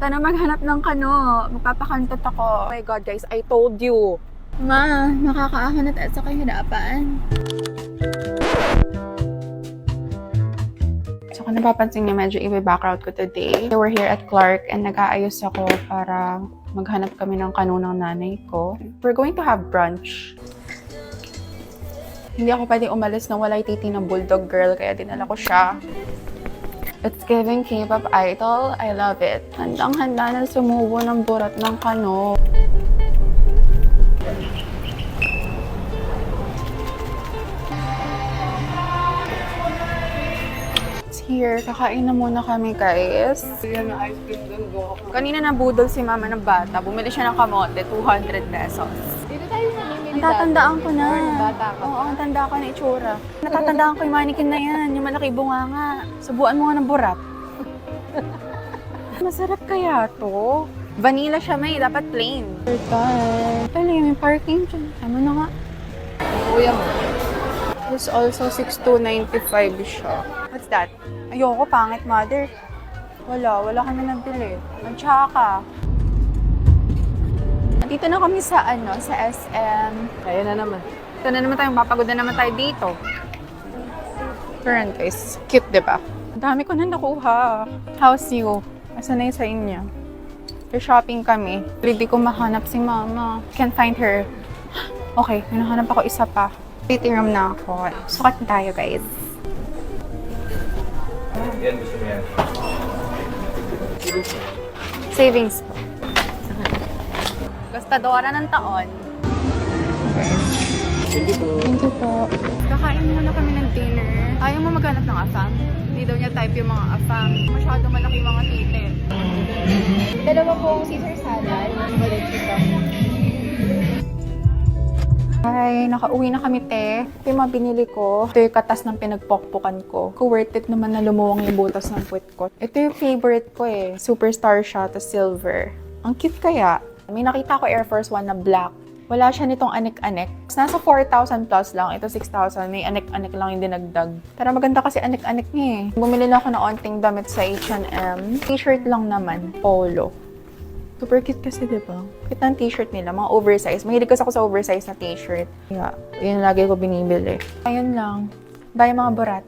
Sana maghanap ng kano. Magpapakantot ako. Oh my God, guys, I told you. Ma, makakaahanat at sa kahirapan. So kung napapansin niyo, medyo iba-background ko today. So we're here at Clark and nag-aayos ako para maghanap kami ng kano ng nanay ko. We're going to have brunch. Hindi ako pwede umalis nang wala'y titi ng bulldog girl, kaya dinala ko siya. It's giving K-pop idol. I love it. Handang-handa na sumubo ng burat ng kano. It's here. Kakain na muna kami, guys. Kanina nabudol si mama ng bata. Bumili siya ng kamote, 200 pesos. Dito tayo namimili Natatandaan ko na. Bata ka. Oo, tanda ko na itsura. Natatandaan ko yung mannequin na yan. Yung malaki bunganga. Subuan mo nga ng burat. Masarap kaya to? Vanilla siya, may. Dapat plain. Ano yung parking dyan? Tama na nga. Kuya mo. It's also 6,295 siya. What's that? Ayoko, pangit, mother. Wala kami nabili. Mantsaka. Nandito na kami sa sa SM. Ayun na naman. Ito na naman tayo, mapagod na naman tayo dito. Current guys, cute diba? Ang dami ko na nakuha. How's you? Asa na yung sa inyo? So, shopping kami. Hindi ko mahanap si mama. Can't find her. Okay, hinahanap ako isa pa. Fitting room na ako. Sukat na tayo guys. Yan, gusto mo yan. Savings po. Gastadora ng taon. Thank you po. Thank you po. Kakain muna kami ng dinner. Ayaw mo maghanap ng afam? Hindi daw niya type yung mga afam. Masyado malaki yung mga tite. Dalawa pong Caesar salad. Ulit kita. Ay, nakauwi na kami, te. Ito yung mga binili ko. Ito yung katas ng pinagpokpokan ko. Worth it naman na lumuwang yung butas ng puwet ko. Ito yung favorite ko eh. Superstar siya, tas silver. Ang cute kaya. May nakita ko Air Force One na black. Wala siya nitong anik-anik. Nasa 4,000 plus lang. Ito 6,000. May anik-anik lang yung dinagdag. Pero maganda kasi anik-anik niya eh. Bumili lang ako ng onting damit sa H&M. T-shirt lang naman. Polo. Super cute kasi, diba? Cute ng t-shirt nila. Mga oversize. Mahilig kasi ako sa oversize na t-shirt. Kaya, yun lagi ko binibili. Ayun lang. Bye mga burat.